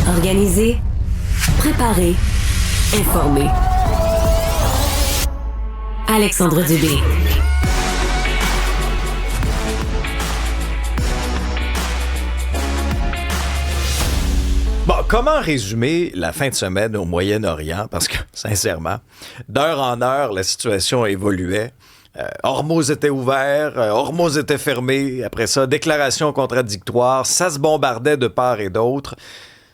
Organiser, préparer, informer. Alexandre Dubé. Bon, comment résumer la fin de semaine au Moyen-Orient? Parce que, sincèrement, d'heure en heure, la situation évoluait. Hormuz était ouvert, Hormuz était fermé. Après ça, déclaration contradictoire. Ça se bombardait de part et d'autre.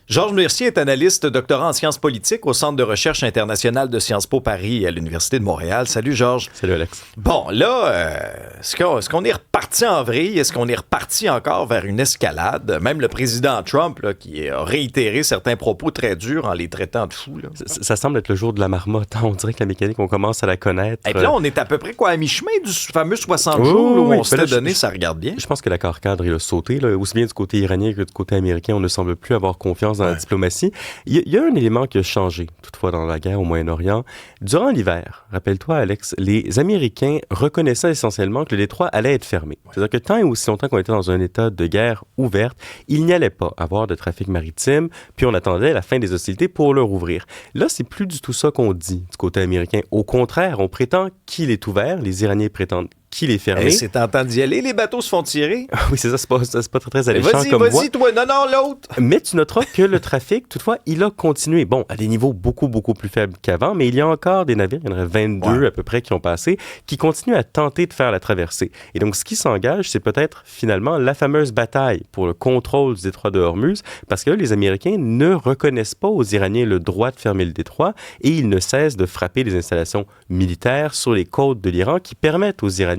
Georges Mercier est analyste doctorant en sciences politiques au Centre de recherche internationale de Sciences Po Paris à l'Université de Montréal. Salut, Georges. Salut, Alex. Bon, là, est-ce qu'on est reparti en vrille? Est-ce qu'on est reparti encore vers une escalade? Même le président Trump, là, qui a réitéré certains propos très durs en les traitant de fous. Là. Ça semble être le jour de la marmotte. On dirait que la mécanique, on commence à la connaître. Et puis là, on est à peu près à mi-chemin du fameux 60 jours où on s'était donné, ça regarde bien. Je pense que l'accord cadre, il a sauté. Là. Aussi bien du côté iranien que du côté américain, on ne semble plus avoir confiance dans la diplomatie. Il y a un élément qui a changé, toutefois, dans la guerre au Moyen-Orient. Durant l'hiver, rappelle-toi, Alex, les Américains reconnaissaient essentiellement que le détroit allait être fermé. C'est-à-dire que tant et aussi longtemps qu'on était dans un état de guerre ouverte, il n'y allait pas avoir de trafic maritime, puis on attendait la fin des hostilités pour le rouvrir. Là, c'est plus du tout ça qu'on dit du côté américain. Au contraire, on prétend qu'il est ouvert, les Iraniens prétendent qu'il est fermé. C'est tentant d'y aller, les bateaux se font tirer. Oui, c'est ça, c'est pas très alléchant comme voie. Vas-y, toi, non, l'autre. Mais tu noteras que le trafic, toutefois, il a continué. Bon, à des niveaux beaucoup plus faibles qu'avant, mais il y a encore des navires, il y en aurait 22 à peu près qui ont passé, qui continuent à tenter de faire la traversée. Et donc, ce qui s'engage, c'est peut-être finalement la fameuse bataille pour le contrôle du détroit de Hormuz, parce que là, les Américains ne reconnaissent pas aux Iraniens le droit de fermer le détroit et ils ne cessent de frapper des installations militaires sur les côtes de l'Iran qui permettent aux Iraniens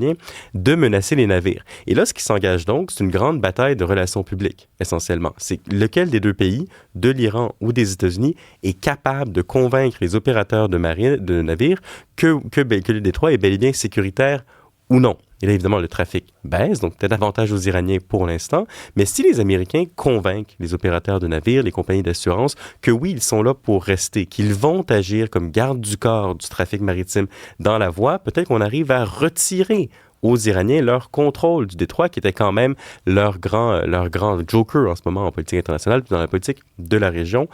de menacer les navires. Et là, ce qui s'engage donc, c'est une grande bataille de relations publiques, essentiellement. C'est lequel des deux pays, de l'Iran ou des États-Unis, est capable de convaincre les opérateurs de navires que le détroit est bel et bien sécuritaire ou non. Et là, évidemment, le trafic baisse, donc peut-être avantage aux Iraniens pour l'instant. Mais si les Américains convainquent les opérateurs de navires, les compagnies d'assurance, que oui, ils sont là pour rester, qu'ils vont agir comme garde du corps du trafic maritime dans la voie, peut-être qu'on arrive à retirer aux Iraniens leur contrôle du détroit, qui était quand même leur grand joker en ce moment en politique internationale, puis dans la politique de la région.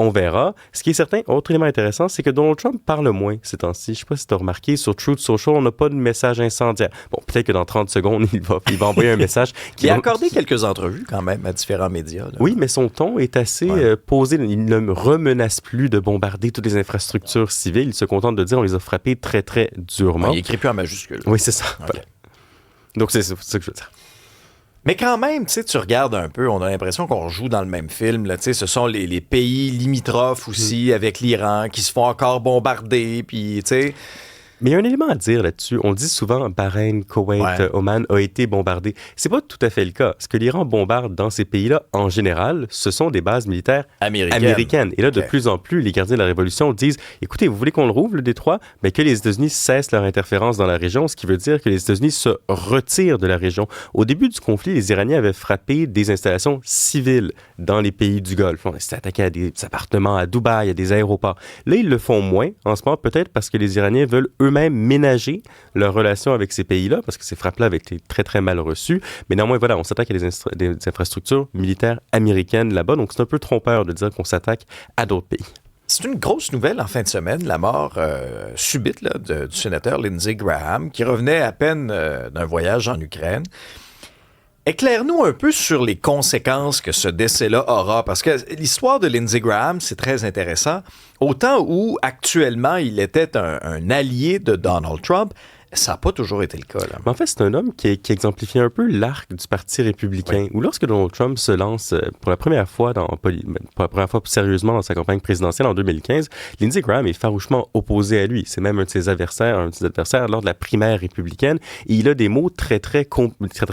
On verra. Ce qui est certain, autre élément intéressant, c'est que Donald Trump parle moins ces temps-ci. Je ne sais pas si tu as remarqué, sur Truth Social, on n'a pas de message incendiaire. Bon, peut-être que dans 30 secondes, il va envoyer un message. Il a accordé quelques entrevues quand même à différents médias. Là. Oui, mais son ton est assez posé. Il ne remenace plus de bombarder toutes les infrastructures civiles. Il se contente de dire on les a frappées très, très durement. Il n'écrit plus en majuscule. Oui, c'est ça. Okay. Voilà. Donc, c'est ça que je veux dire. Mais quand même, tu regardes un peu, on a l'impression qu'on joue dans le même film. Là, ce sont les pays limitrophes aussi avec l'Iran qui se font encore bombarder. Puis, tu sais... Mais il y a un élément à dire là-dessus. On dit souvent Bahreïn, Koweït, Oman a été bombardé. C'est pas tout à fait le cas. Ce que l'Iran bombarde dans ces pays-là, en général, ce sont des bases militaires américaines. Et là, de plus en plus, les gardiens de la Révolution disent, écoutez, vous voulez qu'on le rouvre, le détroit? Mais que les États-Unis cessent leur interférence dans la région, ce qui veut dire que les États-Unis se retirent de la région. Au début du conflit, les Iraniens avaient frappé des installations civiles dans les pays du Golfe. On s'est attaqué à des appartements à Dubaï, à des aéroports. Là, ils le font moins, en ce moment, peut-être parce que les Iraniens veulent eux-mêmes ménager leur relation avec ces pays-là, parce que ces frappes-là avaient été très, très mal reçues. Mais néanmoins, voilà, on s'attaque à des infrastructures militaires américaines là-bas, donc c'est un peu trompeur de dire qu'on s'attaque à d'autres pays. C'est une grosse nouvelle en fin de semaine, la mort subite là, du sénateur Lindsey Graham, qui revenait à peine d'un voyage en Ukraine. Éclaire-nous un peu sur les conséquences que ce décès-là aura, parce que l'histoire de Lindsey Graham, c'est très intéressant. Autant où, actuellement, il était un allié de Donald Trump, ça n'a pas toujours été le cas. Là. Mais en fait, c'est un homme qui exemplifie un peu l'arc du Parti républicain, où lorsque Donald Trump se lance pour la première fois sérieusement dans sa campagne présidentielle en 2015, Lindsey Graham est farouchement opposé à lui. C'est même un de ses adversaires lors de la primaire républicaine, et il a des mots très, très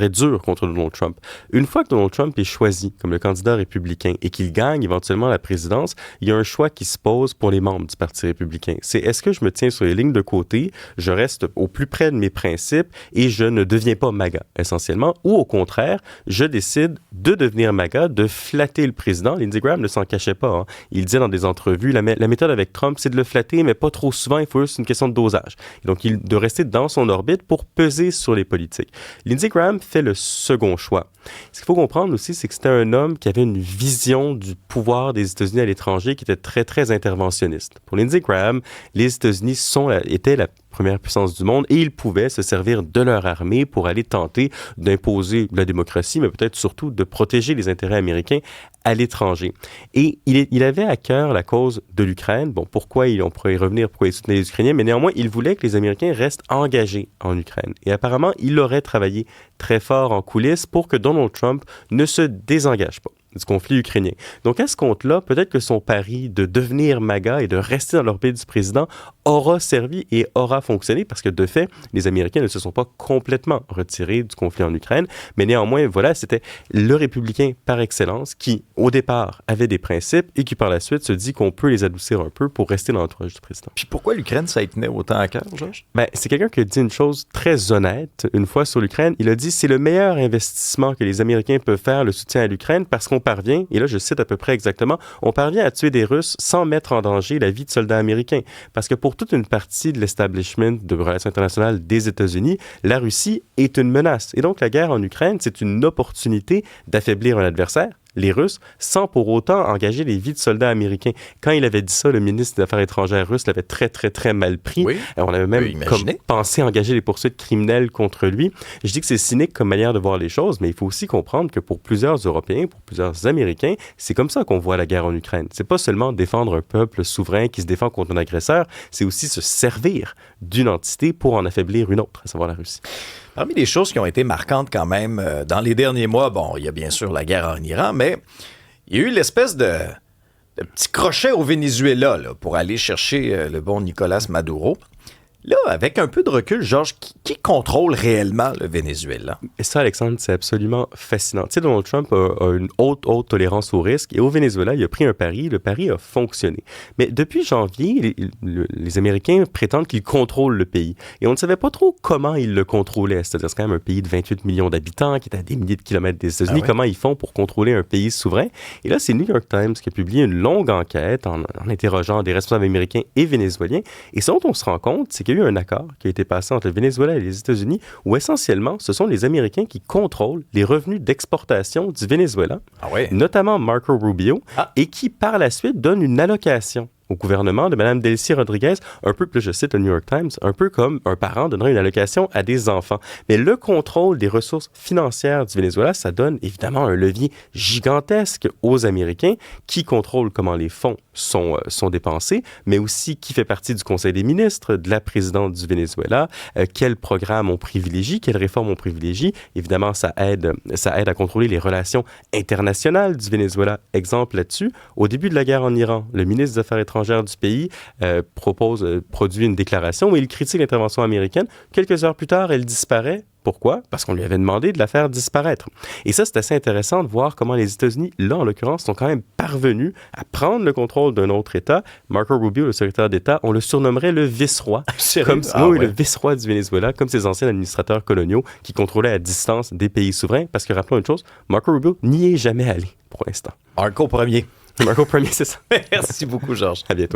durs contre Donald Trump. Une fois que Donald Trump est choisi comme le candidat républicain et qu'il gagne éventuellement la présidence, il y a un choix qui se pose pour les membres du Parti républicain. C'est est-ce que je me tiens sur les lignes de côté, je reste au plus plus près de mes principes et je ne deviens pas MAGA, essentiellement. Ou au contraire, je décide de devenir MAGA, de flatter le président. Lindsey Graham ne s'en cachait pas. Hein. Il disait dans des entrevues, la méthode avec Trump, c'est de le flatter, mais pas trop souvent. Il faut juste une question de dosage. Et donc, de rester dans son orbite pour peser sur les politiques. Lindsey Graham fait le second choix. Ce qu'il faut comprendre aussi, c'est que c'était un homme qui avait une vision du pouvoir des États-Unis à l'étranger qui était très, très interventionniste. Pour Lindsey Graham, les États-Unis étaient la première puissance du monde et ils pouvaient se servir de leur armée pour aller tenter d'imposer la démocratie, mais peut-être surtout de protéger les intérêts américains à l'étranger. Et il avait à cœur la cause de l'Ukraine. Bon, on pourrait y revenir, pourquoi il soutenait les Ukrainiens, mais néanmoins, il voulait que les Américains restent engagés en Ukraine. Et apparemment, il aurait travaillé très fort en coulisses pour que Donald Trump ne se désengage pas du conflit ukrainien. Donc, à ce compte-là, peut-être que son pari de devenir MAGA et de rester dans l'orbite du président aura servi et aura fonctionné parce que, de fait, les Américains ne se sont pas complètement retirés du conflit en Ukraine, mais néanmoins, voilà, c'était le républicain par excellence qui, au départ, avait des principes et qui, par la suite, se dit qu'on peut les adoucir un peu pour rester dans l'entourage du président. Puis pourquoi l'Ukraine, ça y tenait autant à cœur, Georges? Ben, c'est quelqu'un qui a dit une chose très honnête une fois sur l'Ukraine. Il a dit, c'est le meilleur investissement que les Américains peuvent faire, le soutien à l'Ukraine, parce qu'on parvient, et là je cite à peu près exactement, on parvient à tuer des Russes sans mettre en danger la vie de soldats américains. Parce que pour toute une partie de l'establishment de relations internationales des États-Unis, la Russie est une menace. Et donc la guerre en Ukraine, c'est une opportunité d'affaiblir un adversaire, les Russes, sans pour autant engager les vies de soldats américains. Quand il avait dit ça, le ministre des Affaires étrangères russe l'avait très, très, très mal pris. Oui, on avait même pensé engager les poursuites criminelles contre lui. Je dis que c'est cynique comme manière de voir les choses, mais il faut aussi comprendre que pour plusieurs Européens, pour plusieurs Américains, c'est comme ça qu'on voit la guerre en Ukraine. C'est pas seulement défendre un peuple souverain qui se défend contre un agresseur, c'est aussi se servir d'une entité pour en affaiblir une autre, à savoir la Russie. Parmi les choses qui ont été marquantes quand même dans les derniers mois, bon, il y a bien sûr la guerre en Iran, mais il y a eu l'espèce de petit crochet au Venezuela là, pour aller chercher le bon Nicolás Maduro. Là, avec un peu de recul, Georges, qui contrôle réellement le Venezuela? Et ça, Alexandre, c'est absolument fascinant. Tu sais, Donald Trump a une haute tolérance au risque. Et au Venezuela, il a pris un pari. Le pari a fonctionné. Mais depuis janvier, les Américains prétendent qu'ils contrôlent le pays. Et on ne savait pas trop comment ils le contrôlaient. C'est-à-dire, c'est quand même un pays de 28 millions d'habitants qui est à des milliers de kilomètres des États-Unis. Comment ils font pour contrôler un pays souverain? Et là, c'est New York Times qui a publié une longue enquête en interrogeant des responsables américains et vénézuéliens. Et ce dont on se rend compte, c'est qu'il y a eu un accord qui a été passé entre le Venezuela et les États-Unis où essentiellement, ce sont les Américains qui contrôlent les revenus d'exportation du Venezuela, notamment Marco Rubio, et qui par la suite donne une allocation au gouvernement de Mme Delcy Rodriguez, un peu, je cite le New York Times, un peu comme un parent donnerait une allocation à des enfants. Mais le contrôle des ressources financières du Venezuela, ça donne évidemment un levier gigantesque aux Américains qui contrôlent comment les fonds sont dépensés, mais aussi qui fait partie du Conseil des ministres, de la présidente du Venezuela, quels programmes on privilégie, quelles réformes on privilégie. Évidemment, ça aide à contrôler les relations internationales du Venezuela. Exemple là-dessus, au début de la guerre en Iran, le ministre des Affaires étrangères du pays produit une déclaration où il critique l'intervention américaine. Quelques heures plus tard, elle disparaît. Pourquoi? Parce qu'on lui avait demandé de la faire disparaître. Et ça, c'est assez intéressant de voir comment les États-Unis, là, en l'occurrence, sont quand même parvenus à prendre le contrôle d'un autre État. Marco Rubio, le secrétaire d'État, on le surnommerait le vice-roi. Le vice-roi du Venezuela, comme ses anciens administrateurs coloniaux qui contrôlaient à distance des pays souverains. Parce que, rappelons une chose, Marco Rubio n'y est jamais allé, pour l'instant. Marco Ier. Marco Ier, c'est ça. Merci beaucoup, Georges. À bientôt.